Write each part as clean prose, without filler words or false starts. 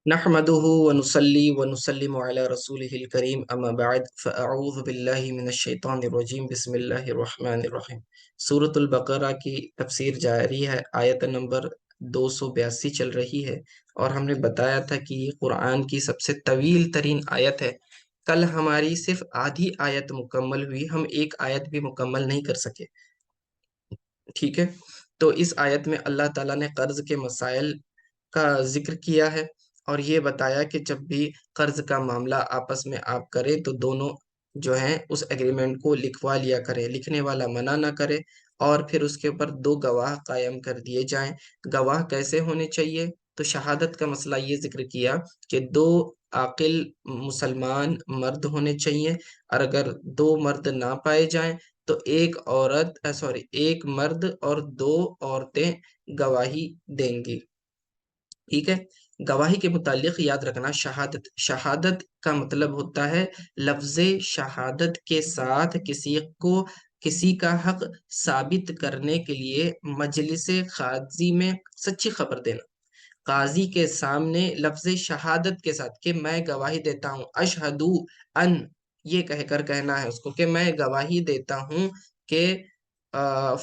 نحمده ونصلي ونسلم على رسوله الكريم اما بعد فاعوذ بالله من الشیطان الرجیم بسم اللہ الرحمن الرحیم۔ سورۃ البقرہ کی تفسیر جاری ہے، آیت نمبر 282 چل رہی ہے، اور ہم نے بتایا تھا کہ یہ قرآن کی سب سے طویل ترین آیت ہے۔ کل ہماری صرف آدھی آیت مکمل ہوئی، ہم ایک آیت بھی مکمل نہیں کر سکے، ٹھیک ہے؟ تو اس آیت میں اللہ تعالیٰ نے قرض کے مسائل کا ذکر کیا ہے، اور یہ بتایا کہ جب بھی قرض کا معاملہ آپس میں آپ کریں تو دونوں جو ہیں اس ایگریمنٹ کو لکھوا لیا کریں، لکھنے والا منع نہ کرے، اور پھر اس کے اوپر دو گواہ قائم کر دیے جائیں۔ گواہ کیسے ہونے چاہیے؟ تو شہادت کا مسئلہ یہ ذکر کیا کہ دو عاقل مسلمان مرد ہونے چاہیے، اور اگر دو مرد نہ پائے جائیں تو ایک مرد اور دو عورتیں گواہی دیں گی، ٹھیک ہے؟ گواہی کے متعلق یاد رکھنا، شہادت کا مطلب ہوتا ہے لفظ شہادت کے ساتھ کسی کا حق ثابت کرنے کے لیے مجلس قاضی میں سچی خبر دینا۔ قاضی کے سامنے لفظ شہادت کے ساتھ کہ میں گواہی دیتا ہوں، اشہدو ان، یہ کہہ کر کہنا ہے اس کو کہ میں گواہی دیتا ہوں کہ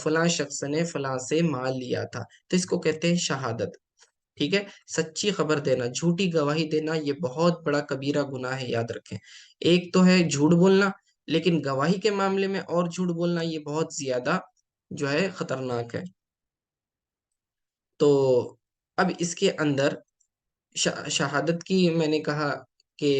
فلاں شخص نے فلاں سے مال لیا تھا، تو اس کو کہتے ہیں شہادت، ٹھیک ہے؟ سچی خبر دینا، جھوٹی گواہی دینا یہ بہت بڑا کبیرہ گناہ ہے، یاد رکھیں۔ ایک تو ہے جھوٹ بولنا، لیکن گواہی کے معاملے میں اور جھوٹ بولنا یہ بہت زیادہ جو ہے خطرناک ہے۔ تو اب اس کے اندر شہادت کی میں نے کہا کہ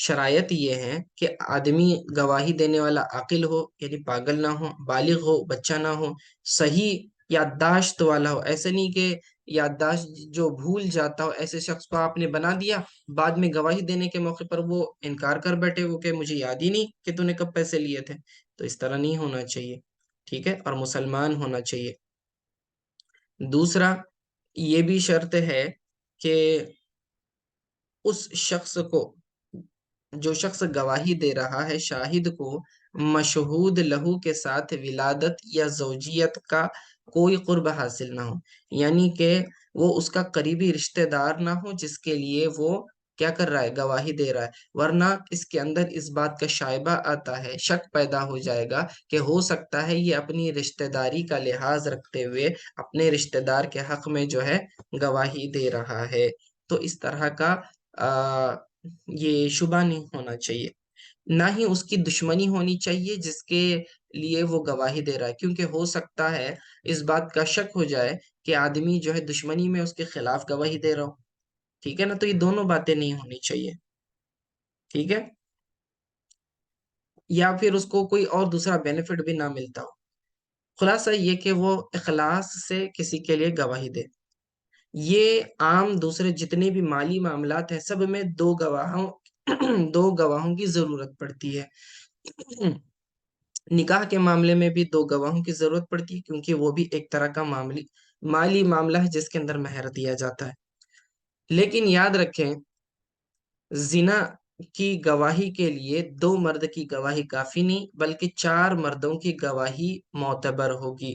شرائط یہ ہے کہ آدمی گواہی دینے والا عاقل ہو، یعنی پاگل نہ ہو، بالغ ہو، بچہ نہ ہو، صحیح یادداشت والا ہو۔ ایسے نہیں کہ یادداشت جو بھول جاتا ہو، ایسے شخص کو آپ نے بنا دیا، بعد میں گواہی دینے کے موقع پر وہ انکار کر بیٹھے، وہ کہ مجھے یاد ہی نہیں کہ تو نے کب پیسے لیے تھے، تو اس طرح نہیں ہونا چاہیے، ٹھیک ہے؟ اور مسلمان ہونا چاہیے۔ دوسرا یہ بھی شرط ہے کہ اس شخص کو، جو شخص گواہی دے رہا ہے، شاہد کو مشہود لہو کے ساتھ ولادت یا زوجیت کا کوئی قرب حاصل نہ ہو، یعنی کہ وہ اس کا قریبی رشتہ دار نہ ہو جس کے لیے وہ کیا کر رہا ہے، گواہی دے رہا ہے، ورنہ اس کے اندر اس بات کا شائبہ آتا ہے، شک پیدا ہو جائے گا کہ ہو سکتا ہے یہ اپنی رشتہ داری کا لحاظ رکھتے ہوئے اپنے رشتہ دار کے حق میں جو ہے گواہی دے رہا ہے، تو اس طرح کا یہ شبہ نہیں ہونا چاہیے۔ نہ ہی اس کی دشمنی ہونی چاہیے جس کے لیے وہ گواہی دے رہا ہے، کیونکہ ہو سکتا ہے اس بات کا شک ہو جائے کہ آدمی جو ہے دشمنی میں اس کے خلاف گواہی دے رہا ہو، ٹھیک ہے نا؟ تو یہ دونوں باتیں نہیں ہونی چاہیے، ٹھیک ہے؟ یا پھر اس کو کوئی اور دوسرا بینیفٹ بھی نہ ملتا ہو۔ خلاصہ یہ کہ وہ اخلاص سے کسی کے لیے گواہی دے۔ یہ عام دوسرے جتنے بھی مالی معاملات ہیں سب میں دو گواہوں کی ضرورت پڑتی ہے۔ نکاح کے معاملے میں بھی دو گواہوں کی ضرورت پڑتی ہے، کیونکہ وہ بھی ایک طرح کا مالی معاملہ ہے جس کے اندر مہر دیا جاتا ہے۔ لیکن یاد رکھیں، زنا کی گواہی کے لیے دو مرد کی گواہی کافی نہیں، بلکہ چار مردوں کی گواہی معتبر ہوگی،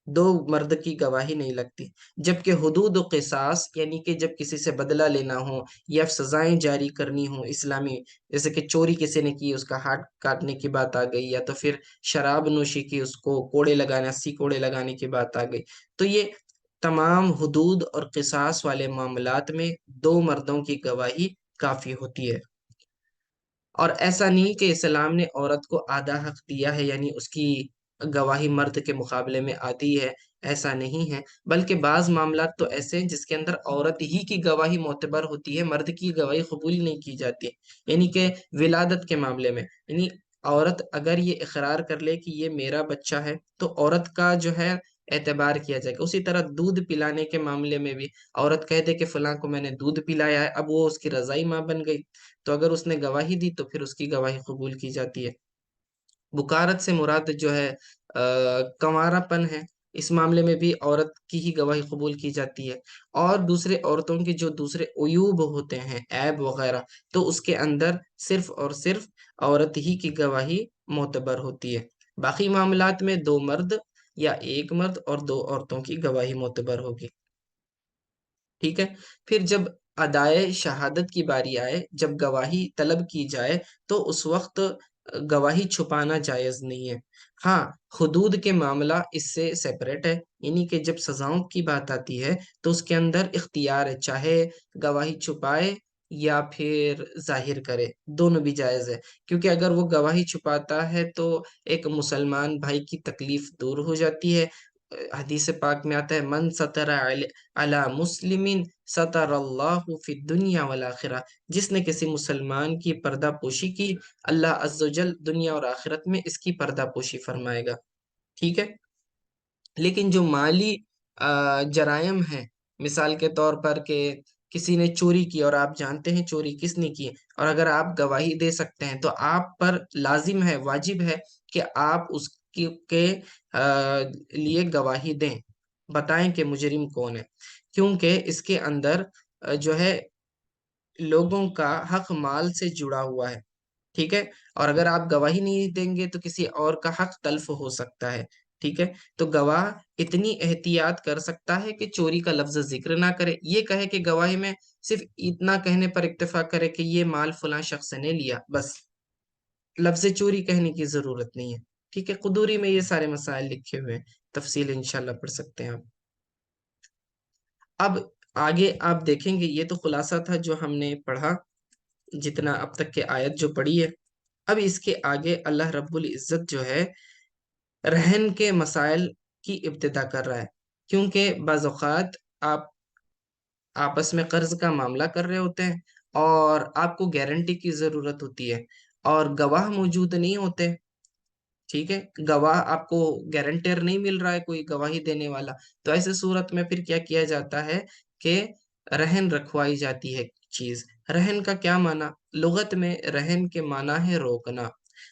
دو مرد کی گواہی نہیں لگتی۔ جبکہ حدود و قصاص، یعنی کہ جب کسی سے بدلہ لینا ہو یا سزائیں جاری کرنی ہو اسلامی، جیسے کہ چوری کسی نے کی، اس کا ہاتھ کاٹنے کی بات آ گئی، یا تو پھر شراب نوشی کی، اس کو کوڑے لگانے 80 کوڑے لگانے کی بات آ گئی، تو یہ تمام حدود اور قصاص والے معاملات میں دو مردوں کی گواہی کافی ہوتی ہے۔ اور ایسا نہیں کہ اسلام نے عورت کو آدھا حق دیا ہے، یعنی اس کی گواہی مرد کے مقابلے میں آتی ہے، ایسا نہیں ہے، بلکہ بعض معاملات تو ایسے ہیں جس کے اندر عورت ہی کی گواہی معتبر ہوتی ہے، مرد کی گواہی قبول نہیں کی جاتی، یعنی کہ ولادت کے معاملے میں، یعنی عورت اگر یہ اقرار کر لے کہ یہ میرا بچہ ہے تو عورت کا جو ہے اعتبار کیا جائے گا۔ اسی طرح دودھ پلانے کے معاملے میں بھی عورت کہہ دے کہ فلاں کو میں نے دودھ پلایا ہے، اب وہ اس کی رضائی ماں بن گئی، تو اگر اس نے گواہی دی تو پھر اس کی گواہی قبول کی جاتی ہے۔ بکارت سے مراد جو ہے کنوارا پن ہے، اس معاملے میں بھی عورت کی ہی گواہی قبول کی جاتی ہے۔ اور دوسرے عورتوں کے جو دوسرے عیوب ہوتے ہیں، عیب وغیرہ، تو اس کے اندر صرف اور صرف عورت ہی کی گواہی معتبر ہوتی ہے۔ باقی معاملات میں دو مرد یا ایک مرد اور دو عورتوں کی گواہی معتبر ہوگی، ٹھیک ہے؟ پھر جب ادائے شہادت کی باری آئے، جب گواہی طلب کی جائے، تو اس وقت گواہی چھپانا جائز نہیں ہے۔ ہاں، حدود کے معاملہ اس سے سیپریٹ ہے، یعنی کہ جب سزاؤں کی بات آتی ہے تو اس کے اندر اختیار ہے، چاہے گواہی چھپائے یا پھر ظاہر کرے، دونوں بھی جائز ہے۔ کیونکہ اگر وہ گواہی چھپاتا ہے تو ایک مسلمان بھائی کی تکلیف دور ہو جاتی ہے۔ حدیث پاک میں آتا ہے، من ستر علی مسلم ستر اللہ فی الدنیا والآخرہ، جس نے کسی مسلمان کی پردہ پوشی کی، اللہ عز و جل دنیا اور آخرت میں اس کی پردہ پوشی فرمائے گا۔ ٹھیک ہے، لیکن جو مالی جرائم ہیں، مثال کے طور پر کہ کسی نے چوری کی اور آپ جانتے ہیں چوری کس نے کی، اور اگر آپ گواہی دے سکتے ہیں تو آپ پر لازم ہے، واجب ہے کہ آپ اس کے لیے گواہی دیں، بتائیں کہ مجرم کون ہے، کیونکہ اس کے اندر جو ہے لوگوں کا حق مال سے جڑا ہوا ہے۔ ٹھیک ہے، اور اگر آپ گواہی نہیں دیں گے تو کسی اور کا حق تلف ہو سکتا ہے۔ ٹھیک ہے، تو گواہ اتنی احتیاط کر سکتا ہے کہ چوری کا لفظ ذکر نہ کرے، یہ کہے کہ گواہی میں صرف اتنا کہنے پر اکتفا کرے کہ یہ مال فلاں شخص نے لیا، بس لفظ چوری کہنے کی ضرورت نہیں ہے۔ ٹھیک ہے، قدوری میں یہ سارے مسائل لکھے ہوئے ہیں، تفصیل انشاءاللہ پڑھ سکتے ہیں آپ۔ اب آگے آپ دیکھیں گے، یہ تو خلاصہ تھا جو ہم نے پڑھا، جتنا اب تک کے آیت جو پڑھی ہے۔ اب اس کے آگے اللہ رب العزت جو ہے رہن کے مسائل کی ابتدا کر رہا ہے، کیونکہ بعض اوقات آپ آپس میں قرض کا معاملہ کر رہے ہوتے ہیں اور آپ کو گارنٹی کی ضرورت ہوتی ہے اور گواہ موجود نہیں ہوتے۔ ٹھیک ہے، گواہ آپ کو گارنٹر نہیں مل رہا ہے، کوئی گواہی دینے والا، تو ایسے صورت میں پھر کیا کیا جاتا ہے کہ رہن رکھوائی جاتی ہے چیز۔ رہن کا کیا معنی؟ لغت میں رہن کے معنی ہے روکنا،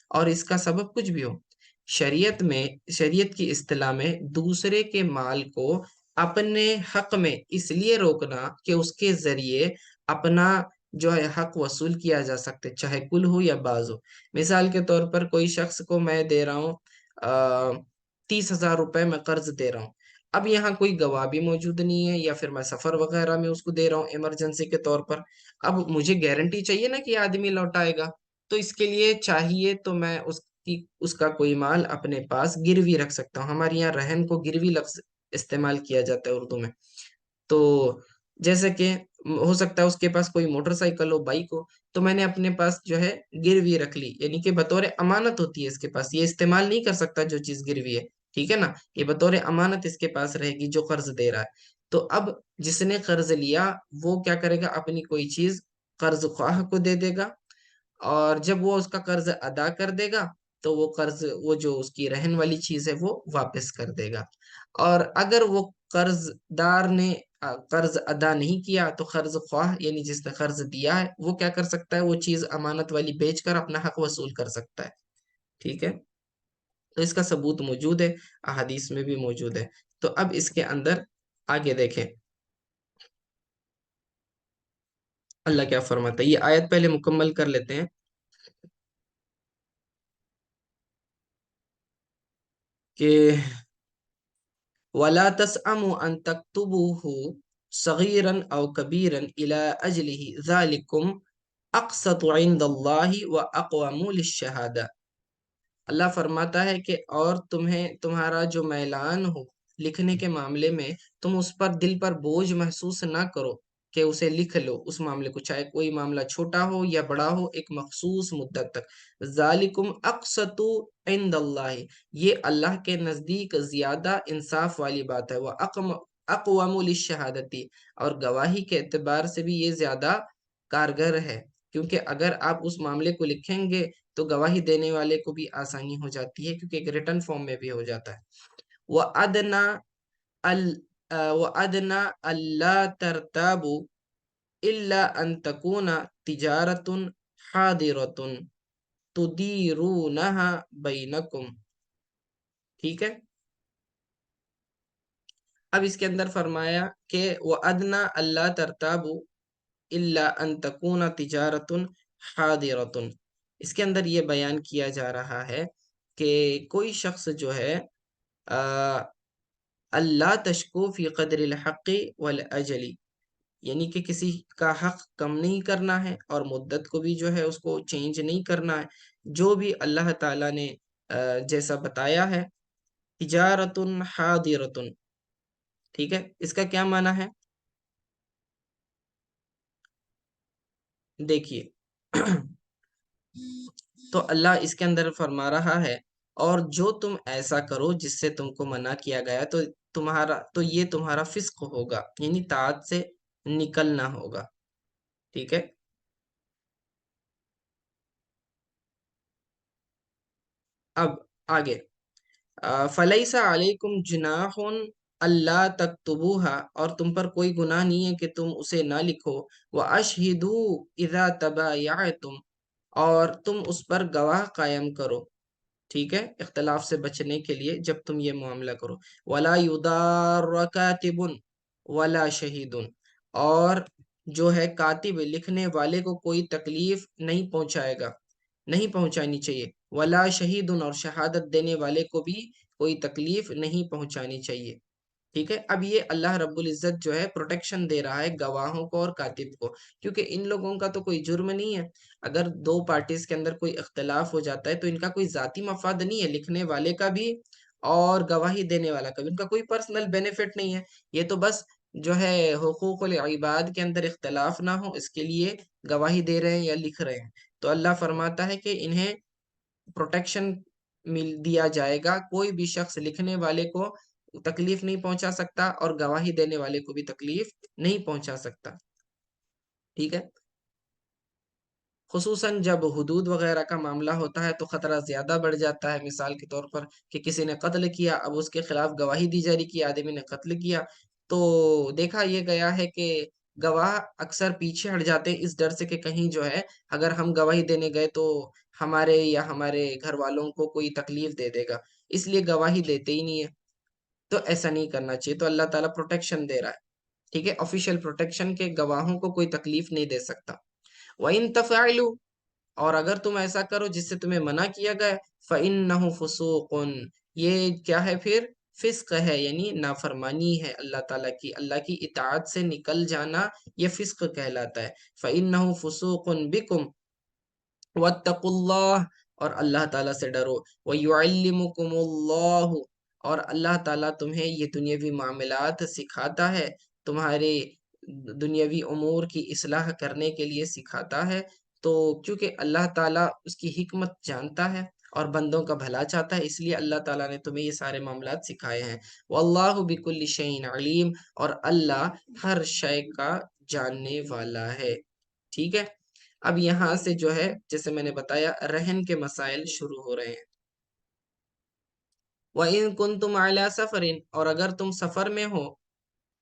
اور اس کا سبب کچھ بھی ہو۔ شریعت کی اصطلاح میں دوسرے کے مال کو اپنے حق میں اس لیے روکنا کہ اس کے ذریعے اپنا جو ہے حق وصول کیا جا سکتے، چاہے کل ہو یا بعض ہو۔ مثال کے طور پر کوئی شخص کو میں دے رہا ہوں 30,000 روپے میں قرض دے رہا ہوں، اب یہاں کوئی گواہ بھی موجود نہیں ہے، یا پھر میں سفر وغیرہ میں اس کو دے رہا ہوں ایمرجنسی کے طور پر، اب مجھے گارنٹی چاہیے نا کہ یہ آدمی لوٹائے گا، تو اس کے لیے چاہیے تو میں اس کا کوئی مال اپنے پاس گروی رکھ سکتا ہوں۔ ہمارے یہاں رہن کو گروی لفظ استعمال کیا جاتا ہے اردو میں۔ تو جیسے کہ ہو سکتا ہے اس کے پاس کوئی موٹر سائیکل ہو، بائک ہو، تو میں نے اپنے پاس جو ہے گروی رکھ لی، یعنی کہ بطور امانت ہوتی ہے اس کے پاس، یہ استعمال نہیں کر سکتا جو چیز گروی ہے۔ ٹھیک ہے نا، یہ بطور امانت اس کے پاس رہے گی جو قرض دے رہا ہے۔ تو اب جس نے قرض لیا وہ کیا کرے گا، اپنی کوئی چیز قرض خواہ کو دے دے گا، اور جب وہ اس کا قرض ادا کر دے گا تو وہ قرض، وہ جو اس کی رہن والی چیز ہے وہ واپس کر دے گا۔ اور اگر وہ قرض دار نے قرض ادا نہیں کیا تو قرض خواہ یعنی جس نے قرض دیا ہے وہ کیا کر سکتا ہے، وہ چیز امانت والی بیچ کر اپنا حق وصول کر سکتا ہے۔ ٹھیک ہے، تو اس کا ثبوت موجود ہے، احادیث میں بھی موجود ہے۔ تو اب اس کے اندر آگے دیکھیں اللہ کیا فرماتا ہے، یہ آیت پہلے مکمل کر لیتے ہیں کہ وَلَا تَسْأَمُوا أَن تَكْتُبُوهُ صَغِيرًا أَوْ كَبِيرًا إِلَى أَجْلِهِ ذَلِكُمْ أَقْسَطُ عِندَ اللَّهِ وَأَقْوَمُ لِلشَّهَادَةِ۔ اللہ فرماتا ہے کہ اور تمہارا جو میلان ہو لکھنے کے معاملے میں، تم اس پر دل پر بوجھ محسوس نہ کرو کہ اسے لکھ لو، اس معاملے کو، چاہے کوئی معاملہ چھوٹا ہو یا بڑا ہو، ایک مخصوص مدت تک۔ ذالکم اقسط عند اللہ، یہ اللہ کے نزدیک زیادہ انصاف والی بات ہے۔ وہ اقوام للشہادتی، اور گواہی کے اعتبار سے بھی یہ زیادہ کارگر ہے، کیونکہ اگر آپ اس معاملے کو لکھیں گے تو گواہی دینے والے کو بھی آسانی ہو جاتی ہے، کیونکہ ایک ریٹن فارم میں بھی ہو جاتا ہے۔ وَأَدْنَا وَأَدْنَا أَلَّا تَرْتَابُوا إِلَّا أَن تَكُونَ تِجَارَةٌ حَاضِرَةٌ تُدِيرُونَهَا بَيْنَكُمْ۔ ٹھیک ہے، اب اس کے اندر فرمایا کہ وَأَدْنَا أَلَّا تَرْتَابُوا إِلَّا أَن تَكُونَ تِجَارَةٌ حَاضِرَةٌ، اس کے اندر یہ بیان کیا جا رہا ہے کہ کوئی شخص جو ہے اللہ تشکو فی قدر الحق والاجل، یعنی کہ کسی کا حق کم نہیں کرنا ہے اور مدت کو بھی جو ہے اس کو چینج نہیں کرنا ہے، جو بھی اللہ تعالیٰ نے جیسا بتایا ہے۔ تجارت حاضرۃ، ٹھیک ہے، اس کا کیا معنی ہے؟ دیکھیے تو اللہ اس کے اندر فرما رہا ہے، اور جو تم ایسا کرو جس سے تم کو منع کیا گیا تو یہ تمہارا فسق ہوگا، یعنی طاعت سے نکلنا ہوگا، ٹھیک ہے۔ اب آگے، فلیس علیکم جناح اللہ تکتبوها، اور تم پر کوئی گناہ نہیں ہے کہ تم اسے نہ لکھو، واشہدوا اذا تبایعتم، اور تم اس پر گواہ قائم کرو، ٹھیک ہے، اختلاف سے بچنے کے لیے جب تم یہ معاملہ کرو۔ ولا یضار کاتب ولا شہید، اور جو ہے کاتب لکھنے والے کو کوئی تکلیف نہیں پہنچائے گا، نہیں پہنچانی چاہیے، ولا شہید، اور شہادت دینے والے کو بھی کوئی تکلیف نہیں پہنچانی چاہیے، ٹھیک ہے۔ اب یہ اللہ رب العزت جو ہے پروٹیکشن دے رہا ہے گواہوں کو اور کاتب کو، کیونکہ ان لوگوں کا تو کوئی جرم نہیں ہے۔ اگر دو پارٹیز کے اندر کوئی اختلاف ہو جاتا ہے تو ان کا کوئی ذاتی مفاد نہیں ہے، لکھنے والے کا بھی اور گواہی دینے والا کا بھی، ان کا کوئی پرسنل بینیفٹ نہیں ہے، یہ تو بس جو ہے حقوق العباد کے اندر اختلاف نہ ہو اس کے لیے گواہی دے رہے ہیں یا لکھ رہے ہیں۔ تو اللہ فرماتا ہے کہ انہیں پروٹیکشن مل دیا جائے گا، کوئی بھی شخص لکھنے والے کو تکلیف نہیں پہنچا سکتا اور گواہی دینے والے کو بھی تکلیف نہیں پہنچا سکتا، ٹھیک ہے۔ خصوصاً جب حدود وغیرہ کا معاملہ ہوتا ہے تو خطرہ زیادہ بڑھ جاتا ہے، مثال کے طور پر کہ کسی نے قتل کیا، اب اس کے خلاف گواہی دی جا رہی کہ آدمی نے قتل کیا، تو دیکھا یہ گیا ہے کہ گواہ اکثر پیچھے ہٹ جاتے ہیں اس ڈر سے کہ کہیں جو ہے اگر ہم گواہی دینے گئے تو ہمارے یا ہمارے گھر والوں کو کوئی تکلیف دے دے گا، اس لیے گواہی دیتے ہی نہیں ہے۔ تو ایسا نہیں کرنا چاہیے، تو اللہ تعالیٰ پروٹیکشن دے رہا ہے، ٹھیک ہے، آفیشیل پروٹیکشن کے گواہوں کو کوئی تکلیف نہیں دے سکتا۔ وَإِن تَفْعَلُوا، اور اگر تم ایسا کرو جس سے تمہیں منع کیا گیا، فَإِنَّهُ فُسُوقٌ، یہ کیا ہے پھر؟ فسق ہے، یعنی نافرمانی ہے اللہ تعالیٰ کی، اللہ کی اطاعت سے نکل جانا یہ فسق کہلاتا ہے۔ فَإِنَّهُ فُسُوقٌ بِكُمْ وَاتَّقُوا اللَّهَ، اور اللہ تعالیٰ سے ڈرو، وَيُعَلِّمُكُمُ اللَّهُ، اور اللہ تعالیٰ تمہیں یہ دنیاوی معاملات سکھاتا ہے، تمہارے دنیاوی امور کی اصلاح کرنے کے لیے سکھاتا ہے، تو کیونکہ اللہ تعالیٰ اس کی حکمت جانتا ہے اور بندوں کا بھلا چاہتا ہے، اس لیے اللہ تعالیٰ نے تمہیں یہ سارے معاملات سکھائے ہیں۔ واللہ بکل شیء علیم، اور اللہ ہر شے کا جاننے والا ہے، ٹھیک ہے۔ اب یہاں سے جو ہے جیسے میں نے بتایا رہن کے مسائل شروع ہو رہے ہیں۔ وَإِن كُنتُمْ عَلَىٰ سَفَرٍ، اور اگر تم سفر میں ہو،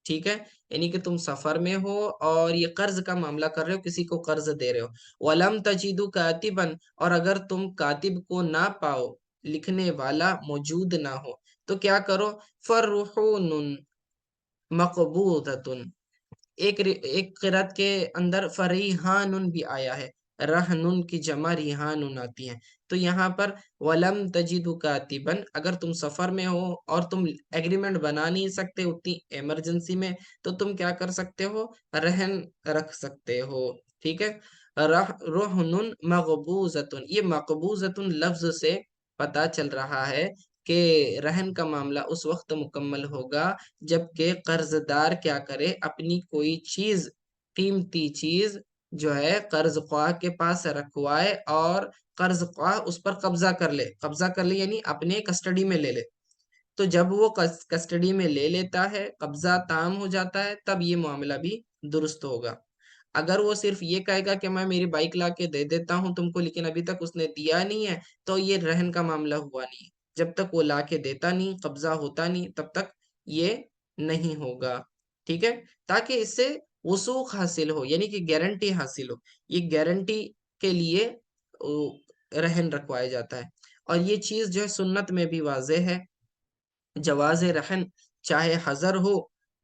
ٹھیک ہے، یعنی کہ تم سفر میں ہو اور یہ قرض کا معاملہ کر رہے ہو، کسی کو قرض دے رہے ہو، وَلَمْ تَجِدُوا كَاتِبًا، اور اگر تم کاتب کو نہ پاؤ، لکھنے والا موجود نہ ہو، تو کیا کرو؟ فَرُحُونٌ مَقْبُوضَةٌ، ایک قرات کے اندر فریحان بھی آیا ہے، رہنن کی جمع ریحان آتی ہے، تو یہاں پر ولم تجد کاتبن، اگر تم سفر میں ہو اور تم ایگریمنٹ بنا نہیں سکتے اتنی ایمرجنسی میں، تو تم کیا کر سکتے ہو؟ رہن رکھ سکتے ہو، ٹھیک ہے۔ رہنن مقبوضۃ، یہ مقبوضۃ لفظ سے پتا چل رہا ہے کہ رہن کا معاملہ اس وقت مکمل ہوگا جبکہ قرض دار کیا کرے؟ اپنی کوئی چیز، قیمتی چیز جو ہے قرض خواہ کے پاس رکھوائے اور قرض خواہ اس پر قبضہ کر لے، قبضہ کر لے یعنی اپنے کسٹڈی میں لے لے، تو جب وہ کسٹڈی میں لے لیتا ہے، قبضہ تام ہو جاتا ہے، تب یہ معاملہ بھی درست ہوگا۔ اگر وہ صرف یہ کہے گا کہ میں میری بائک لا کے دے دیتا ہوں تم کو، لیکن ابھی تک اس نے دیا نہیں ہے، تو یہ رہن کا معاملہ ہوا نہیں، جب تک وہ لا کے دیتا نہیں، قبضہ ہوتا نہیں، تب تک یہ نہیں ہوگا، ٹھیک ہے، تاکہ اس سے وثوق حاصل ہو، یعنی کہ گارنٹی حاصل ہو، یہ گارنٹی کے لیے رہن رکھوایا جاتا ہے۔ اور یہ چیز جو ہے سنت میں بھی واضح ہے، جواز رہن چاہے حضر ہو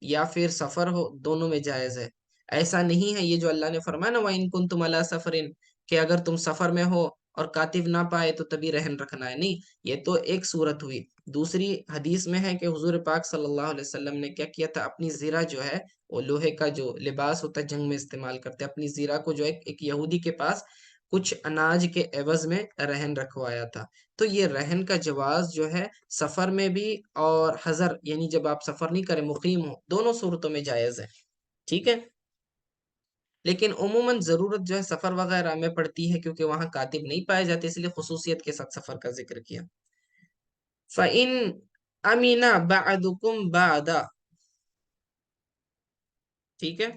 یا پھر سفر ہو، دونوں میں جائز ہے، ایسا نہیں ہے یہ جو اللہ نے فرمایا نا وَإِن كُنتُمْ عَلَىٰ سَفَرٍ، کہ اگر تم سفر میں ہو اور کاتب نہ پائے تو تبھی رہن رکھنا ہے، نہیں، یہ تو ایک صورت ہوئی۔ دوسری حدیث میں ہے کہ حضور پاک صلی اللہ علیہ وسلم نے کیا کیا تھا، اپنی زرہ جو ہے، وہ لوہے کا جو لباس ہوتا ہے جنگ میں استعمال کرتے، اپنی زرہ کو جو ہے ایک یہودی کے پاس کچھ اناج کے عوض میں رہن رکھوایا تھا۔ تو یہ رہن کا جواز جو ہے سفر میں بھی اور حضر، یعنی جب آپ سفر نہیں کریں، مقیم ہو، دونوں صورتوں میں جائز ہے، ٹھیک ہے۔ لیکن عموماً ضرورت جو ہے سفر وغیرہ میں پڑتی ہے، کیونکہ وہاں کاتب نہیں پائے جاتے، اس لیے خصوصیت کے ساتھ سفر کا ذکر کیا۔ فَإِنْ أَمِنَ بَعْدُكُمْ بَعْدَ، ٹھیک ہے،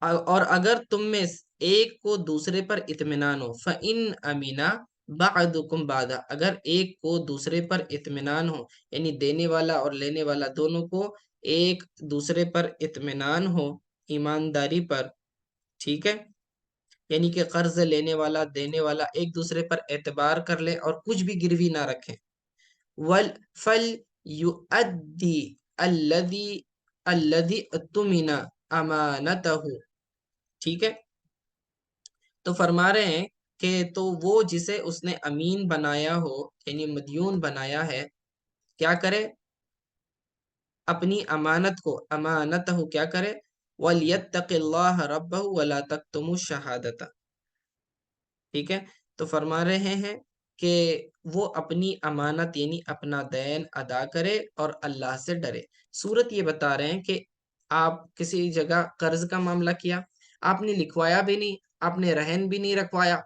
اور اگر تم میں ایک کو دوسرے پر اطمینان ہو، فَإِنْ أَمِنَ بَعْدُكُمْ بَعْدَ، اگر ایک کو دوسرے پر اطمینان ہو، یعنی دینے والا اور لینے والا دونوں کو ایک دوسرے پر اطمینان ہو، ایمانداری پر، ٹھیک ہے، یعنی کہ قرض لینے والا دینے والا ایک دوسرے پر اعتبار کر لے اور کچھ بھی گروی نہ رکھے، فَلْيُؤَدِّ الَّذِي اؤْتُمِنَ أَمَانَتَهُ، ٹھیک ہے۔ تو فرما رہے ہیں کہ تو وہ جسے اس نے امین بنایا ہو، یعنی مدیون بنایا ہے، کیا کرے، اپنی امانت کو، امانتہ کیا کرے، وَلْيَتَّقِ اللَّهَ رَبَّهُ وَلَا تَكْتُمُوا الشَّهَادَةَ، ٹھیک ہے۔ تو فرما رہے ہیں کہ وہ اپنی امانت یعنی اپنا دین ادا کرے اور اللہ سے ڈرے۔ صورت یہ بتا رہے ہیں کہ آپ کسی جگہ قرض کا معاملہ کیا، آپ نے لکھوایا بھی نہیں، آپ نے رہن بھی نہیں رکھوایا،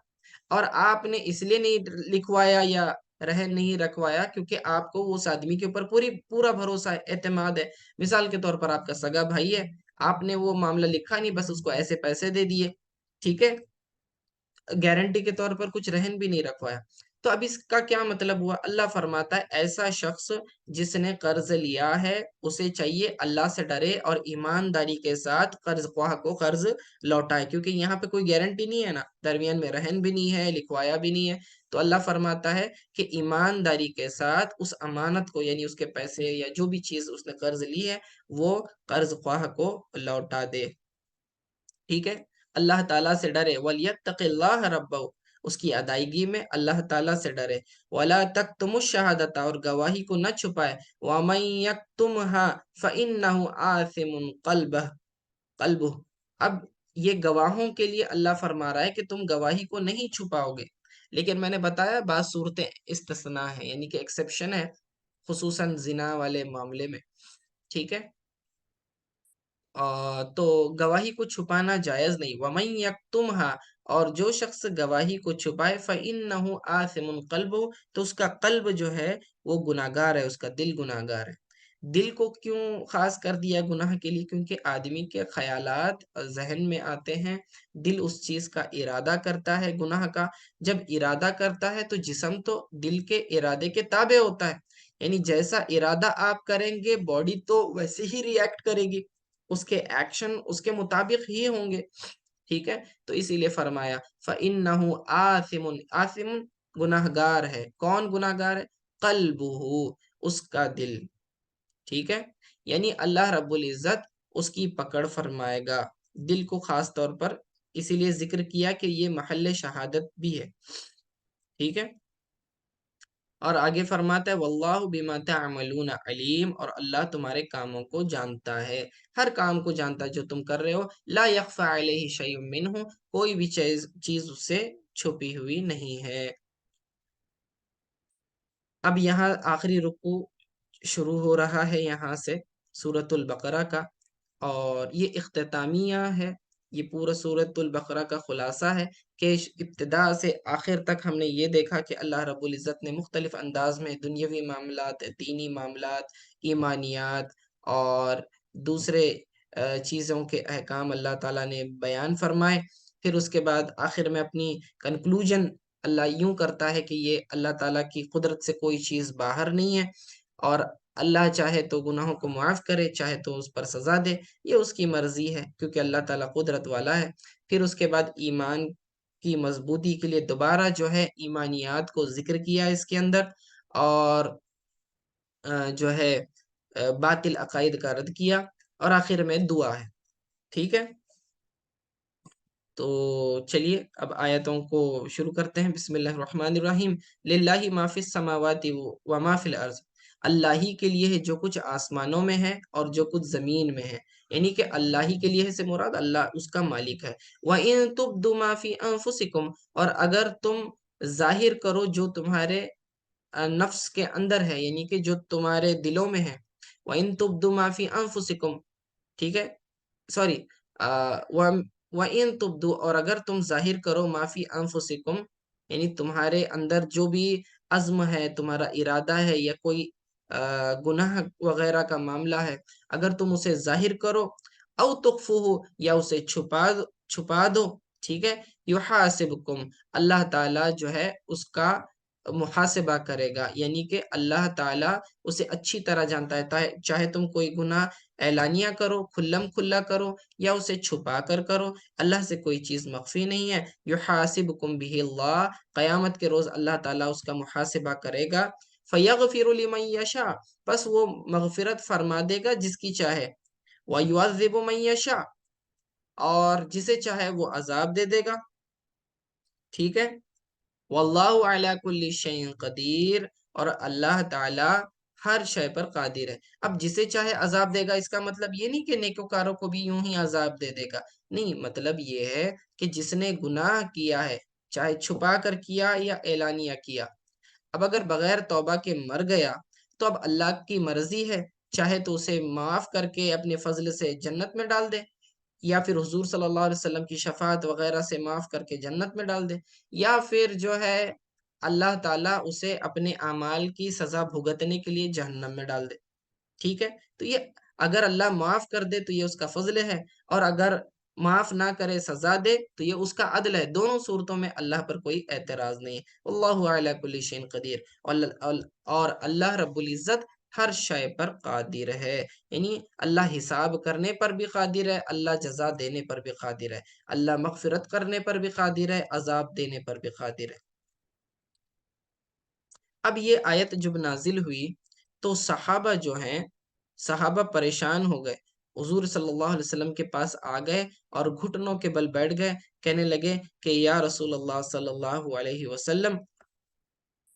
اور آپ نے اس لیے نہیں لکھوایا یا رہن نہیں رکھوایا کیونکہ آپ کو اس آدمی کے اوپر پورا بھروسہ ہے، اعتماد ہے۔ مثال کے طور پر آپ کا سگا بھائی ہے، آپ نے وہ معاملہ لکھا نہیں، بس اس کو ایسے پیسے دے دیے، ٹھیک ہے، گارنٹی کے طور پر کچھ رہن بھی نہیں رکھوایا۔ تو اب اس کا کیا مطلب ہوا؟ اللہ فرماتا ہے ایسا شخص جس نے قرض لیا ہے اسے چاہیے اللہ سے ڈرے اور ایمانداری کے ساتھ قرض خواہ کو قرض لوٹائے، کیونکہ یہاں پہ کوئی گارنٹی نہیں ہے نا، درمیان میں رہن بھی نہیں ہے، لکھوایا بھی نہیں ہے۔ تو اللہ فرماتا ہے کہ ایمانداری کے ساتھ اس امانت کو، یعنی اس کے پیسے یا جو بھی چیز اس نے قرض لی ہے، وہ قرض خواہ کو لوٹا دے، ٹھیک ہے، اللہ تعالیٰ سے ڈرے، وَلْيَتَّقِ اللَّهَ رَبَّهُ، اس کی ادائیگی میں اللہ تعالیٰ سے ڈرے، وَلَا تَكْتُمُوا الشَّهَادَةَ، اور گواہی کو نہ چھپائے، وَمَن يَكْتُمْهَا فَإِنَّهُ آثِمٌ قَلْبُهُ۔ اب یہ گواہوں کے لیے اللہ فرما رہا ہے کہ تم گواہی کو نہیں چھپاؤ گے، لیکن میں نے بتایا بعض صورتیں استثناء ہیں، یعنی کہ ایکسیپشن ہے، خصوصاً زنا والے معاملے میں، ٹھیک ہے۔ تو گواہی کو چھپانا جائز نہیں، وَمَن يَكْتُمْهَا، اور جو شخص گواہی کو چھپائے، فَإِنَّهُ آثِمٌ قَلْبُهُ، تو اس کا قلب جو ہے وہ گناہگار ہے، اس کا دل گناہگار ہے۔ دل کو کیوں خاص کر دیا گناہ کے لیے؟ کیونکہ آدمی کے خیالات ذہن میں آتے ہیں، دل اس چیز کا ارادہ کرتا ہے گناہ کا، جب ارادہ کرتا ہے تو جسم تو دل کے ارادے کے تابع ہوتا ہے، یعنی جیسا ارادہ آپ کریں گے باڈی تو ویسے ہی ری ایکٹ کرے گی، اس کے ایکشن اس کے مطابق ہی ہوں گے، ٹھیک ہے۔ تو اسی لیے فرمایا فَإِنَّهُ آثِمٌ، آثِمٌ گناہگار ہے، کون گناہگار ہے؟ قلبہ، اس کا دل، ٹھیک ہے، یعنی اللہ رب العزت اس کی پکڑ فرمائے گا، دل کو خاص طور پر اسی لیے ذکر کیا کہ یہ محل شہادت بھی ہے، ٹھیک ہے۔ اور آگے فرماتا ہے واللہ بما تعملون علیم، اور اللہ تمہارے کاموں کو جانتا ہے، ہر کام کو جانتا ہے جو تم کر رہے ہو، لا یخفی علیہ شیء منہ، کوئی بھی چیز اس سے چھپی ہوئی نہیں ہے۔ اب یہاں آخری رکوع شروع ہو رہا ہے یہاں سے سورۃ البقرہ کا، اور یہ اختتامیہ ہے، یہ پورا سورۃ البقرہ کا خلاصہ ہے کہ ابتدا سے آخر تک ہم نے یہ دیکھا کہ اللہ رب العزت نے مختلف انداز میں دنیاوی معاملات، دینی معاملات، ایمانیات اور دوسرے چیزوں کے احکام اللہ تعالیٰ نے بیان فرمائے۔ پھر اس کے بعد آخر میں اپنی کنکلوژن اللہ یوں کرتا ہے کہ یہ اللہ تعالیٰ کی قدرت سے کوئی چیز باہر نہیں ہے، اور اللہ چاہے تو گناہوں کو معاف کرے، چاہے تو اس پر سزا دے، یہ اس کی مرضی ہے، کیونکہ اللہ تعالیٰ قدرت والا ہے۔ پھر اس کے بعد ایمان کی مضبوطی کے لیے دوبارہ جو ہے ایمانیات کو ذکر کیا اس کے اندر، اور جو ہے باطل عقائد کا رد کیا، اور آخر میں دعا ہے، ٹھیک ہے۔ تو چلیے اب آیتوں کو شروع کرتے ہیں۔ بسم اللہ الرحمن الرحیم۔ للہ ما فی السماوات و ما فی الارض، اللہ ہی کے لیے ہے جو کچھ آسمانوں میں ہے اور جو کچھ زمین میں ہے، یعنی کہ اللہ ہی کے لیے ہے سے مراد اللہ اس کا مالک ہے۔ وَإِن تُبْدُوا مَا فِي أَنفُسِكُمْ، اور اگر تم ظاہر کرو جو تمہارے نفس کے اندر ہے، یعنی کہ جو تمہارے دلوں میں ہے۔ وَإِن تُبْدُوا مَا فِي أَنفُسِكُمْ، ٹھیک ہے، سوری، وَإِن تُبْدُوا، اور اگر تم ظاہر کرو ما فی انفسکم، یعنی تمہارے اندر جو بھی عزم ہے، تمہارا ارادہ ہے یا کوئی گناہ وغیرہ کا معاملہ ہے، اگر تم اسے ظاہر کرو، او تخفوہ، یا اسے چھپا دو، ٹھیک ہے، یحاسبکم، اللہ تعالیٰ جو ہے اس کا محاسبہ کرے گا، یعنی کہ اللہ تعالیٰ اسے اچھی طرح جانتا ہے، چاہے تم کوئی گناہ اعلانیہ کرو، کھلم کھلا کرو یا اسے چھپا کر کرو، اللہ سے کوئی چیز مخفی نہیں ہے۔ یحاسبکم بہ اللہ، قیامت کے روز اللہ تعالیٰ اس کا محاسبہ کرے گا۔ فیغفر لمن یشاء، پس وہ مغفرت فرما دے گا جس کی چاہے، ویعذب من یشاء، اور جسے چاہے وہ عذاب دے دے گا، ٹھیک ہے۔ واللہ علی کل شیء قدیر، اور اللہ تعالی ہر شے پر قادر ہے۔ اب جسے چاہے عذاب دے گا، اس کا مطلب یہ نہیں کہ نیکوکاروں کو بھی یوں ہی عذاب دے دے گا، نہیں، مطلب یہ ہے کہ جس نے گناہ کیا ہے، چاہے چھپا کر کیا یا اعلانیہ کیا، اب اگر بغیر توبہ کے مر گیا تو اب اللہ کی مرضی ہے، چاہے تو اسے معاف کر کے اپنے فضل سے جنت میں ڈال دے، یا پھر حضور صلی اللہ علیہ وسلم کی شفاعت وغیرہ سے معاف کر کے جنت میں ڈال دے، یا پھر جو ہے اللہ تعالیٰ اسے اپنے اعمال کی سزا بھگتنے کے لیے جہنم میں ڈال دے، ٹھیک ہے۔ تو یہ اگر اللہ معاف کر دے تو یہ اس کا فضل ہے، اور اگر معاف نہ کرے، سزا دے، تو یہ اس کا عدل ہے۔ دونوں صورتوں میں اللہ پر کوئی اعتراض نہیں ہے۔ اللہ علی کل شیء قدیر، اور اللہ رب العزت ہر شے پر قادر ہے، یعنی اللہ حساب کرنے پر بھی قادر ہے، اللہ جزا دینے پر بھی قادر ہے، اللہ مغفرت کرنے پر بھی قادر ہے، عذاب دینے پر بھی قادر ہے۔ اب یہ آیت جب نازل ہوئی تو صحابہ جو ہیں، صحابہ پریشان ہو گئے، حضور صلی اللہ علیہ وسلم کے پاس آ گئے اور گھٹنوں کے بل بیٹھ گئے، کہنے لگے کہ یا رسول اللہ صلی اللہ علیہ وسلم،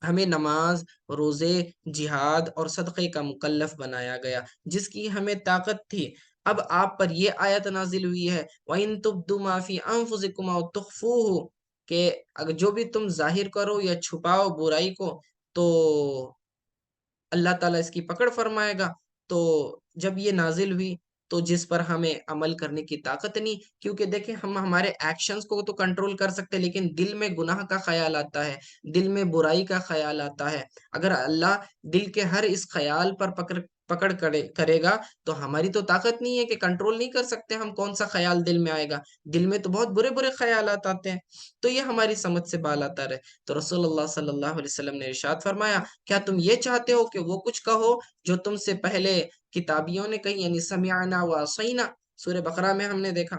ہمیں نماز، روزے، جہاد اور صدقے کا مکلف بنایا گیا، جس کی ہمیں طاقت تھی۔ اب آپ پر یہ آیت نازل ہوئی ہے، وَإِن تُبْدُوا مَا فِي أَنفُسِكُمْ أَوْ تُخْفُوهُ، کہ اگر جو بھی تم ظاہر کرو یا چھپاؤ برائی کو تو اللہ تعالیٰ اس کی پکڑ فرمائے گا۔ تو جب یہ نازل ہوئی تو جس پر ہمیں عمل کرنے کی طاقت نہیں، کیونکہ دیکھیں ہم ہمارے ایکشنز کو تو کنٹرول کر سکتے، لیکن دل میں گناہ کا خیال آتا ہے، دل میں برائی کا خیال آتا ہے، اگر اللہ دل کے ہر اس خیال پر پکڑ کرے گا تو ہماری تو طاقت نہیں ہے کہ کنٹرول نہیں کر سکتے ہم کون سا خیال دل میں آئے گا، دل میں تو بہت برے برے خیالات آتے ہیں، تو یہ ہماری سمجھ سے بالاتر ہے۔ تو رسول اللہ صلی اللہ علیہ وسلم نے ارشاد فرمایا، کیا تم یہ چاہتے ہو کہ وہ کچھ کہو جو تم سے پہلے کتابیوں نے کہی، یعنی سمعنا و عصینا؟ سورہ بقرہ میں ہم نے دیکھا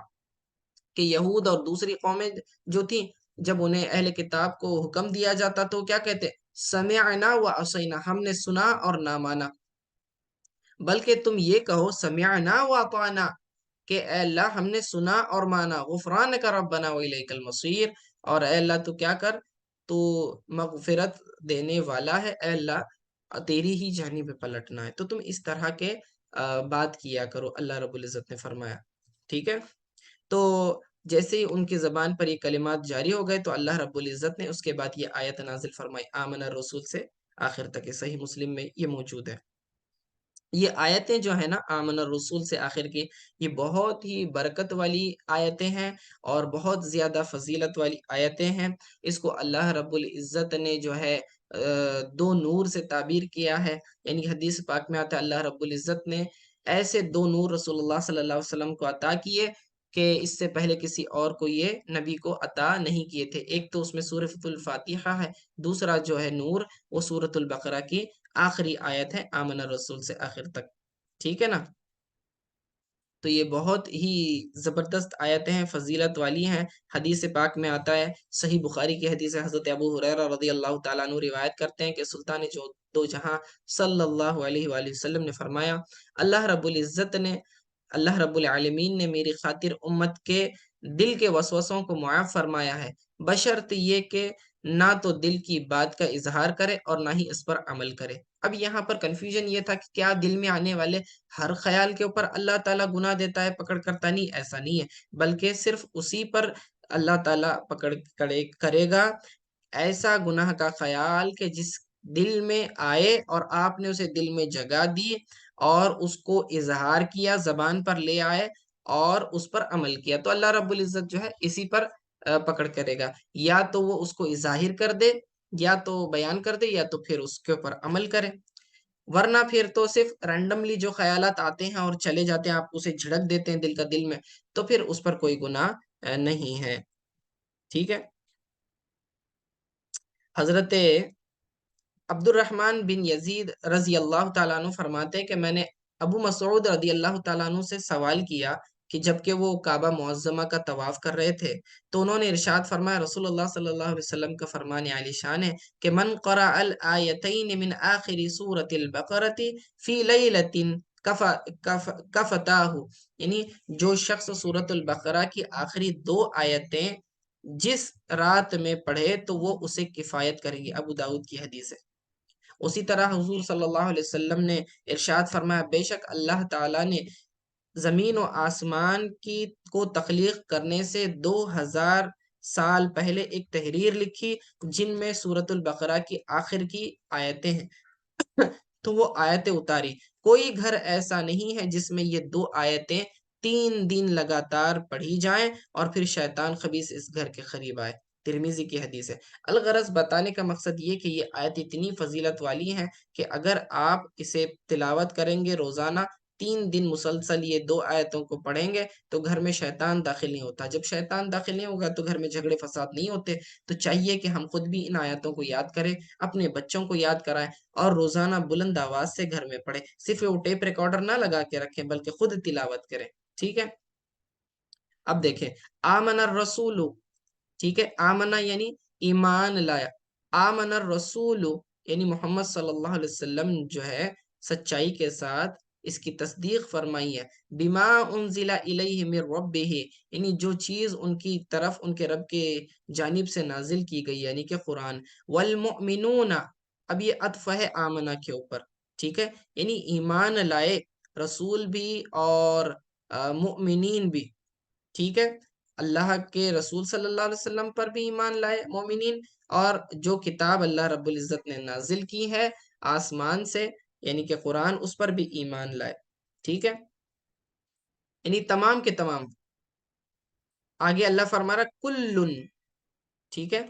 کہ یہود اور دوسری قومیں جو تھیں، جب انہیں اہل کتاب کو حکم دیا جاتا تو کیا کہتے؟ سمعنا و عصینا، ہم نے سنا اور نہ مانا۔ بلکہ تم یہ کہو سمعنا و اطعنا، کہ اے اللہ ہم نے سنا اور مانا، غفرانک ربنا و الیک المصیر، اور اے اللہ تو کیا کر، تو مغفرت دینے والا ہے، اے اللہ تیری ہی جانب پلٹنا ہے، تو تم اس طرح کے بات کیا کرو، اللہ رب العزت نے فرمایا، ٹھیک ہے۔ تو جیسے ہی ان کی زبان پر یہ کلمات جاری ہو گئے تو اللہ رب العزت نے اس کے بعد یہ آیت نازل فرمائی، آمن الرسول سے آخر تک، یہ صحیح مسلم میں یہ موجود ہے۔ یہ آیتیں جو ہیں نا، آمن الرسول سے آخر کی، یہ بہت ہی برکت والی آیتیں ہیں اور بہت زیادہ فضیلت والی آیتیں ہیں۔ اس کو اللہ رب العزت نے جو ہے دو نور سے تعبیر کیا ہے، یعنی حدیث پاک میں آتا ہے اللہ رب العزت نے ایسے دو نور رسول اللہ صلی اللہ علیہ وسلم کو عطا کیے کہ اس سے پہلے کسی اور کو یہ نبی کو عطا نہیں کیے تھے۔ ایک تو اس میں سورۃ الفاتحہ ہے، دوسرا جو ہے نور وہ سورۃ البقرہ کی آخری آیت ہے، آمن الرسول سے آخر تک، ٹھیک ہے نا۔ تو یہ بہت ہی زبردست آیتیں ہیں، فضیلت والی ہیں۔ حدیث پاک میں آتا ہے، صحیح بخاری کی حدیث ہے، حضرت ابو ہریرہ رضی اللہ تعالیٰ عنہ روایت کرتے ہیں کہ سلطان جو دو جہاں صلی اللہ علیہ وآلہ وسلم نے فرمایا، اللہ رب العزت نے، اللہ رب العالمین نے میری خاطر امت کے دل کے وسوسوں کو معاف فرمایا ہے، بشرط یہ کہ نہ تو دل کی بات کا اظہار کرے اور نہ ہی اس پر عمل کرے۔ اب یہاں پر کنفیوژن یہ تھا کہ کیا دل میں آنے والے ہر خیال کے اوپر اللہ تعالیٰ گناہ دیتا ہے، پکڑ کرتا؟ نہیں، ایسا نہیں ہے، بلکہ صرف اسی پر اللہ تعالیٰ پکڑ کرے گا ایسا گناہ کا خیال کہ جس دل میں آئے اور آپ نے اسے دل میں جگہ دی اور اس کو اظہار کیا، زبان پر لے آئے اور اس پر عمل کیا، تو اللہ رب العزت جو ہے اسی پر پکڑ کرے گا۔ یا تو وہ اس کو ظاہر کر دے، یا تو بیان کر دے، یا تو پھر اس کے اوپر عمل کرے، ورنہ پھر تو صرف رینڈملی جو خیالات آتے ہیں اور چلے جاتے ہیں، آپ اسے جھڑک دیتے ہیں دل میں، تو پھر اس پر کوئی گناہ نہیں ہے۔ ٹھیک ہے۔ حضرت عبد الرحمن بن یزید رضی اللہ تعالیٰ عنہ فرماتے ہیں کہ میں نے ابو مسعود رضی اللہ تعالیٰ عنہ سے سوال کیا کہ جبکہ وہ کعبہ معظمہ کا طواف کر رہے تھے تو انہوں نے ارشاد فرمایا، رسول اللہ صلی اللہ علیہ وسلم کا فرمان عالی شان ہے کہ من قرأ الآیتین من آخر سورة البقرة فی لیلۃ کفتاہ، یعنی جو شخص سورۃ البقرہ کی آخری 2 آیتیں جس رات میں پڑھے تو وہ اسے کفایت کریں گی۔ ابو داؤد کی حدیث ہے۔ اسی طرح حضور صلی اللہ علیہ وسلم نے ارشاد فرمایا، بے شک اللہ تعالیٰ نے زمین و آسمان کی کو تخلیق کرنے سے 2000 سال پہلے ایک تحریر لکھی جن میں سورۃ البقرہ کی آخر کی آیتیں ہیں تو وہ آیتیں اتاری۔ کوئی گھر ایسا نہیں ہے جس میں یہ 2 آیتیں 3 دن لگاتار پڑھی جائیں اور پھر شیطان خبیث اس گھر کے قریب آئے۔ ترمذی کی حدیث ہے۔ الغرض بتانے کا مقصد یہ کہ یہ آیت اتنی فضیلت والی ہیں کہ اگر آپ اسے تلاوت کریں گے روزانہ 3 دن مسلسل یہ 2 آیتوں کو پڑھیں گے تو گھر میں شیطان داخل نہیں ہوتا۔ جب شیطان داخل نہیں ہوگا تو گھر میں جھگڑے فساد نہیں ہوتے۔ تو چاہیے کہ ہم خود بھی ان آیتوں کو یاد کریں، اپنے بچوں کو یاد کرائیں اور روزانہ بلند آواز سے گھر میں پڑھیں۔ صرف وہ ٹیپ ریکارڈر نہ لگا کے رکھیں بلکہ خود تلاوت کریں۔ ٹھیک ہے۔ اب دیکھیں، آمن الرسول، ٹھیک ہے، آمنا یعنی ایمان لایا، آمن الرسول یعنی محمد صلی اللہ علیہ وسلم جو ہے سچائی کے ساتھ اس کی تصدیق فرمائی ہے، بما انزل الیہ من ربہ، یعنی جو چیز ان کی طرف ان کے رب کے جانب سے نازل کی گئی یعنی کہ قرآن، والمؤمنون، اب یہ عطف ہے آمنہ کے اوپر، ٹھیک ہے، یعنی ایمان لائے رسول بھی اور مؤمنین بھی، ٹھیک ہے، اللہ کے رسول صلی اللہ علیہ وسلم پر بھی ایمان لائے مومنین، اور جو کتاب اللہ رب العزت نے نازل کی ہے آسمان سے یعنی کہ قرآن، اس پر بھی ایمان لائے، ٹھیک ہے، یعنی تمام کے تمام۔ آگے اللہ فرما رہا کلن، ٹھیک ہے،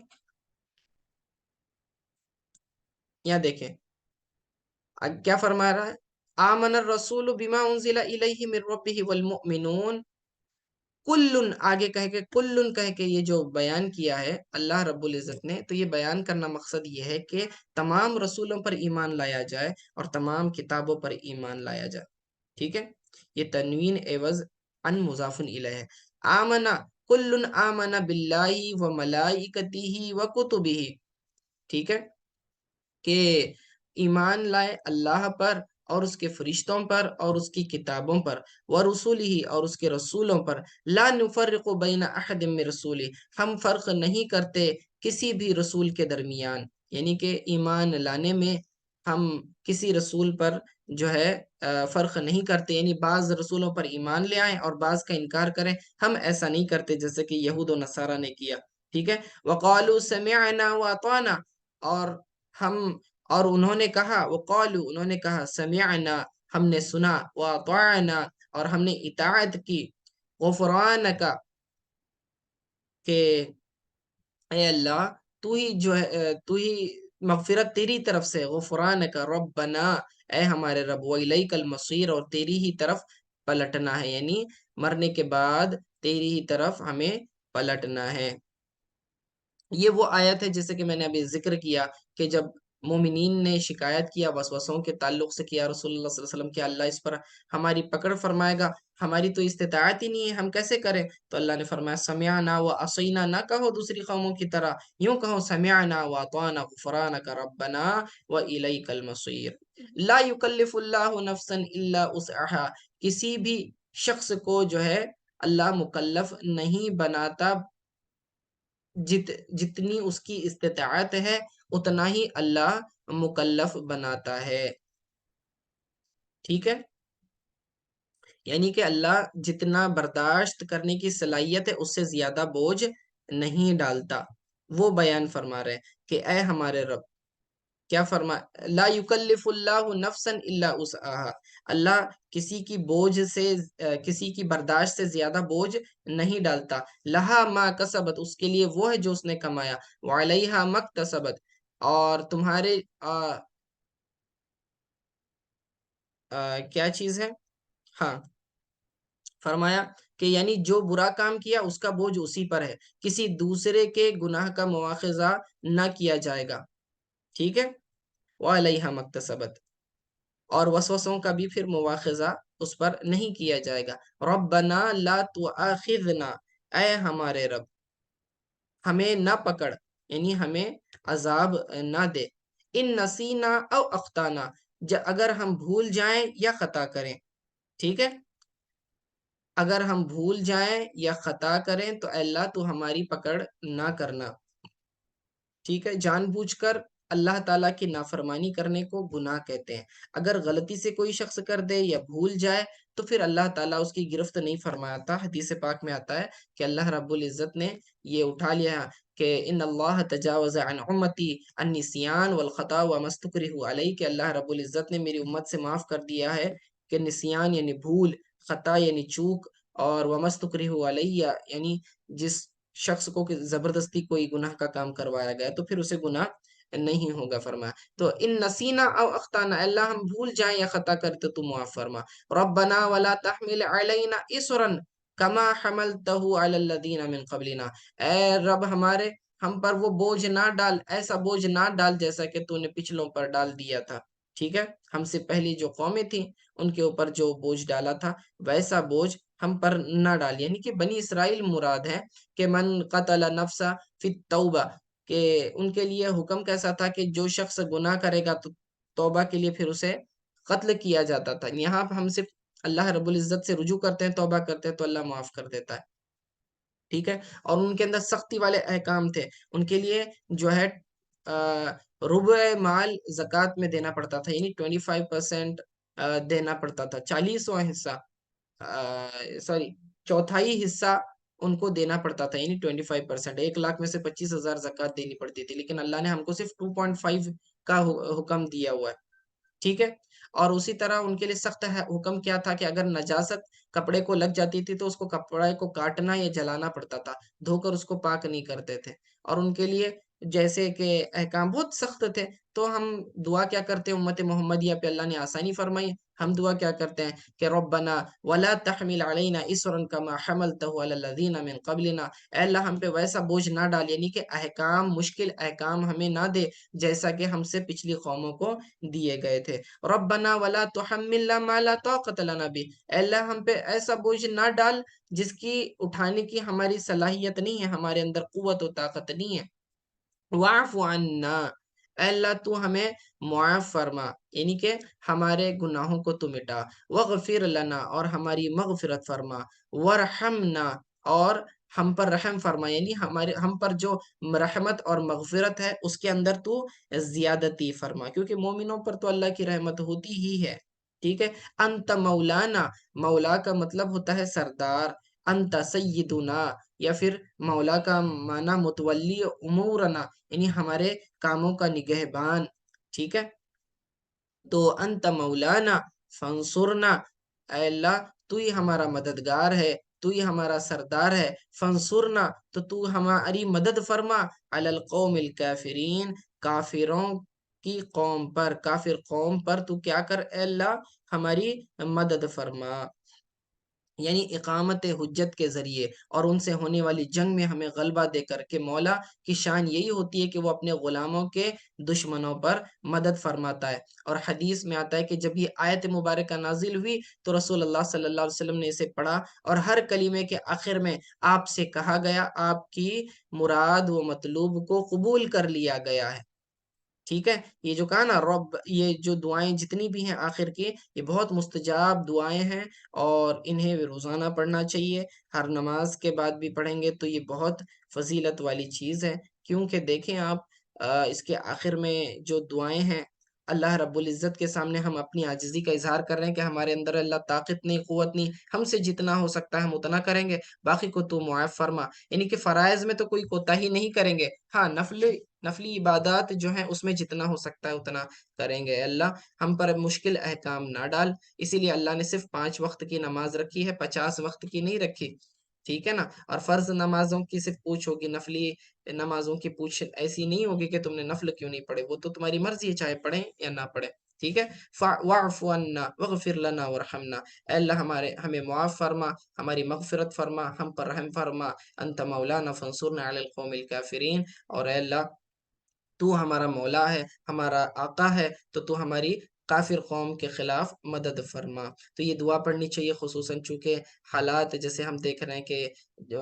یہاں دیکھیں کیا فرما رہا ہے، آمن الرسول بما انزل الیہ من ربہ والمؤمنون، کلن، آگے کلن کہہ کے یہ جو بیان کیا ہے اللہ رب العزت نے، تو یہ بیان کرنا مقصد یہ ہے کہ تمام رسولوں پر ایمان لایا جائے اور تمام کتابوں پر ایمان لایا جائے، ٹھیک ہے، یہ تنوین عوض ان مضاف الیہ ہے۔ آمنا کلن آمنا باللہ و ملائکتہ و کتبہ، ٹھیک ہے، کہ ایمان لائے اللہ پر اور اس کے فرشتوں پر اور اس کی کتابوں پر، ورسولہ اور اس کے رسولوں پر، لا نفرق بین احد من رسولہ، ہم فرق نہیں کرتے کسی بھی رسول کے درمیان، یعنی کہ ایمان لانے میں ہم کسی رسول پر جو ہے فرق نہیں کرتے، یعنی بعض رسولوں پر ایمان لے آئیں اور بعض کا انکار کریں، ہم ایسا نہیں کرتے جیسے کہ یہود و نصارہ نے کیا، ٹھیک ہے، وقالوا سمعنا واطعنا، اور ہم اور انہوں نے کہا، وقالوا انہوں نے کہا، سمعنا ہم نے سنا، واطعنا اور ہم نے اطاعت کی، غفرانک کہ اے اللہ تو ہی جو ہے تو ہی مغفرت تیری طرف سے، غفرانک ربنا اے ہمارے رب، وإلیک المصیر اور تیری ہی طرف پلٹنا ہے، یعنی مرنے کے بعد تیری ہی طرف ہمیں پلٹنا ہے۔ یہ وہ آیت ہے جیسے کہ میں نے ابھی ذکر کیا کہ جب مومنین نے شکایت کیا وسوسوں کے تعلق سے، کیا رسول اللہ صلی اللہ علیہ وسلم کہ اللہ اس پر ہماری پکڑ فرمائے گا، ہماری تو استطاعت ہی نہیں ہے، ہم کیسے کریں؟ تو اللہ نے فرمایا سمعنا و عصینا، نہ کہو دوسری قوموں کی طرح، یوں کہو سمعنا و اطعنا غفرانک ربنا و الیک المصیر۔ لا یکلف اللہ نفسا الا وسعها، کسی بھی شخص کو جو ہے اللہ مکلف نہیں بناتا، جتنی اس کی استطاعت ہے اتنا ہی اللہ مکلف بناتا ہے، ٹھیک ہے؟ یعنی کہ اللہ جتنا برداشت کرنے کی صلاحیت ہے اس سے زیادہ بوجھ نہیں ڈالتا۔ وہ بیان فرما رہے ہیں کہ اے ہمارے رب، کیا فرما، لا یکلف اللہ نفسا الا وسعها، اللہ کسی کی بوجھ سے کسی کی برداشت سے زیادہ بوجھ نہیں ڈالتا۔ لہا ما کسبت، اس کے لیے وہ ہے جو اس نے کمایا، وعلیہا مکتسبت، اور تمہارے کیا چیز ہے، ہاں فرمایا کہ یعنی جو برا کام کیا اس کا بوجھ اسی پر ہے، کسی دوسرے کے گناہ کا مواخذہ نہ کیا جائے گا، ٹھیک ہے؟ وَعَلَيْهَا مَكْتَسَبَتْ، اور وسوسوں کا بھی پھر مواخذہ اس پر نہیں کیا جائے گا۔ ربنا لا تؤاخذنا، اے ہمارے رب ہمیں نہ پکڑ، یعنی ہمیں عذاب نہ دے، ان نسینا او اخطانا، اگر ہم بھول جائیں یا خطا کریں، ٹھیک ہے؟ اگر ہم بھول جائیں یا خطا کریں تو اے اللہ تو ہماری پکڑ نہ کرنا، ٹھیک ہے؟ جان بوجھ کر اللہ تعالیٰ کی نافرمانی کرنے کو گناہ کہتے ہیں۔ اگر غلطی سے کوئی شخص کر دے یا بھول جائے تو پھر اللہ تعالیٰ اس کی گرفت نہیں فرماتا۔ حدیث پاک میں آتا ہے کہ اللہ رب العزت نے یہ اٹھا لیا کہ ان اللہ تجاوز عن امتی النسیان والخطا وما استکرہوا علیہ، کہ اللہ رب العزت نے میری امت سے معاف کر دیا ہے کہ نسیان یعنی بھول، خطا یعنی چوک، اور وما استکرہوا علیہ یعنی جس شخص کو کہ زبردستی کوئی گناہ کا کام کروایا گیا تو پھر اسے گناہ نہیں ہوگا، فرمایا۔ تو ان نسینا او اخطانا، اللہ ہم بھول جائیں یا خطا کرتے تو معاف فرما۔ ربنا ولا تحمل علینا اصرا کما حملتہ علی الذین من قبلنا، اے رب ہمارے ہم پر وہ بوجھ نہ ڈال، ایسا بوجھ نہ ڈال جیسا کہ تو نے پچھلوں پر ڈال دیا تھا، ٹھیک ہے؟ ہم سے پہلی جو قومیں تھیں ان کے اوپر جو بوجھ ڈالا تھا ویسا بوجھ ہم پر نہ ڈال، یعنی کہ بنی اسرائیل مراد ہے کہ من قتل نفسا فی التوبہ، کہ ان کے لیے حکم کیسا تھا کہ جو شخص گناہ کرے گا تو توبہ کے لیے پھر اسے قتل کیا جاتا تھا۔ یہاں ہم صرف اللہ رب العزت سے رجوع کرتے ہیں، توبہ کرتے ہیں تو اللہ معاف کر دیتا ہے، ٹھیک ہے؟ اور ان کے اندر سختی والے احکام تھے، ان کے لیے جو ہے ربع مال زکوٰۃ میں دینا پڑتا تھا، یعنی 25% دینا پڑتا تھا، 40واں حصہ، سوری چوتھائی حصہ ان کو دینا پڑتا تھا، یعنی 25%، 1 لاکھ میں سے 25,000 زکوٰۃ دینی پڑتی تھی، لیکن اللہ نے ہم کو صرف 2.5 کا حکم دیا ہوا ہے، ٹھیک ہے؟ اور اسی طرح ان کے لیے سخت حکم کیا تھا کہ اگر نجاست کپڑے کو لگ جاتی تھی تو اس کو کپڑے کو کاٹنا یا جلانا پڑتا تھا، دھو کر اس کو پاک نہیں کرتے تھے، اور ان کے لیے جیسے کہ احکام بہت سخت تھے۔ تو ہم دعا کیا کرتے ہیں امت محمدیہ پہ، اللہ نے آسانی فرمائی، ہم دعا کیا کرتے ہیں کہ ربنا ولا تحمل علینا اصرا کما حملتہ علی الذین من قبلنا، اے اللہ ہم پہ ویسا بوجھ نہ ڈال، یعنی کہ احکام، مشکل احکام ہمیں نہ دے جیسا کہ ہم سے پچھلی قوموں کو دیے گئے تھے۔ ربنا ولا تحملنا ما لا طاقت لنا به، اے اللہ ہم پہ ایسا بوجھ نہ ڈال جس کی اٹھانے کی ہماری صلاحیت نہیں ہے، ہمارے اندر قوت و طاقت نہیں ہے۔ واعف عنا، اے اللہ تو ہمیں معاف فرما، یعنی کہ ہمارے گناہوں کو تو مٹا، وغفر لنا، اور ہماری مغفرت فرما، ورحمنا، اور ہم پر رحم فرما، یعنی ہم پر جو رحمت اور مغفرت ہے اس کے اندر تو زیادتی فرما، کیونکہ مومنوں پر تو اللہ کی رحمت ہوتی ہی ہے، ٹھیک ہے؟ انت مولانا، مولا کا مطلب ہوتا ہے سردار، انت سیدنا، یا پھر مولا کا معنی متولی امورنا، یعنی ہمارے کاموں کا نگہبان، ٹھیک ہے؟ تو انت مولانا فانصرنا، اے اللہ تو ہی ہمارا مددگار ہے، تو ہی ہمارا سردار ہے، فانصرنا تو ہماری مدد فرما، علی القوم الکافرین، کافروں کی قوم پر، کافر قوم پر تو کیا کر اے اللہ ہماری مدد فرما، یعنی اقامت حجت کے ذریعے اور ان سے ہونے والی جنگ میں ہمیں غلبہ دے کر کے۔ مولا کی شان یہی ہوتی ہے کہ وہ اپنے غلاموں کے دشمنوں پر مدد فرماتا ہے، اور حدیث میں آتا ہے کہ جب یہ آیت مبارکہ نازل ہوئی تو رسول اللہ صلی اللہ علیہ وسلم نے اسے پڑھا، اور ہر کلمے کے آخر میں آپ سے کہا گیا، آپ کی مراد و مطلوب کو قبول کر لیا گیا ہے، ٹھیک ہے، یہ جو کہا نا رب، یہ جو دعائیں جتنی بھی ہیں آخر کی، یہ بہت مستجاب دعائیں ہیں، اور انہیں روزانہ پڑھنا چاہیے۔ ہر نماز کے بعد بھی پڑھیں گے تو یہ بہت فضیلت والی چیز ہے، کیونکہ دیکھیں آپ اس کے آخر میں جو دعائیں ہیں، اللہ رب العزت کے سامنے ہم اپنی عاجزی کا اظہار کر رہے ہیں کہ ہمارے اندر اللہ طاقت نہیں، قوت نہیں، ہم سے جتنا ہو سکتا ہے ہم اتنا کریں گے، باقی کو تو معاف فرما۔ یعنی کہ فرائض میں تو کوئی کوتاہی نہیں کریں گے، ہاں نفلی عبادات جو ہیں اس میں جتنا ہو سکتا ہے اتنا کریں گے۔ اے اللہ ہم پر مشکل احکام نہ ڈال، اسی لیے اللہ نے صرف 5 وقت کی نماز رکھی ہے، 50 وقت کی نہیں رکھی، ٹھیک ہے نا؟ اور فرض نمازوں کی صرف پوچھ ہوگی، نفلی نمازوں کی پوچھ ایسی نہیں ہوگی کہ تم نے نفل کیوں نہیں پڑھے، وہ تو تمہاری مرضی ہے چاہے پڑھیں یا نہ پڑھیں، ٹھیک ہے؟ وَاعْفُ عَنَّا وَاغْفِرْ لَنَا وَارْحَمْنَا، اے اللہ ہمیں معاف فرما، ہماری مغفرت فرما، ہم پر رحم فرما، انت مولانا فانصرنا علی القوم الکافرین، اور اے اللہ تو ہمارا مولا ہے، ہمارا آقا ہے، تو ہماری کافر قوم کے خلاف مدد فرما۔ تو یہ دعا پڑھنی چاہیے، خصوصاً چونکہ حالات جیسے ہم دیکھ رہے ہیں کہ جو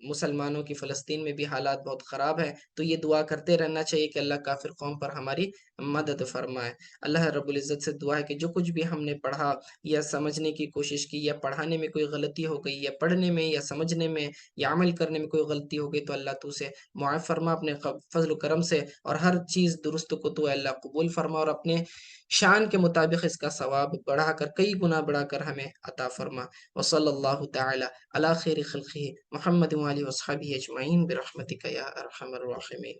مسلمانوں کی فلسطین میں بھی حالات بہت خراب ہیں، تو یہ دعا کرتے رہنا چاہیے کہ اللہ کافر قوم پر ہماری مدد فرمائے۔ اللہ رب العزت سے دعا ہے کہ جو کچھ بھی ہم نے پڑھا یا سمجھنے کی کوشش کی، یا پڑھانے میں کوئی غلطی ہو گئی، یا پڑھنے میں یا سمجھنے میں یا عمل کرنے میں کوئی غلطی ہو گئی، تو اللہ تو اسے معاف فرما اپنے فضل و کرم سے، اور ہر چیز درست کو تو اللہ قبول فرما، اور اپنے شان کے مطابق اس کا ثواب بڑھا کر، کئی گنا بڑھا کر ہمیں عطا فرما۔ وصلی اللہ تعالی علی خیر خلقہ محمد وآلہ وصحبہ اجمعین برحمتک یا ارحم الراحمین۔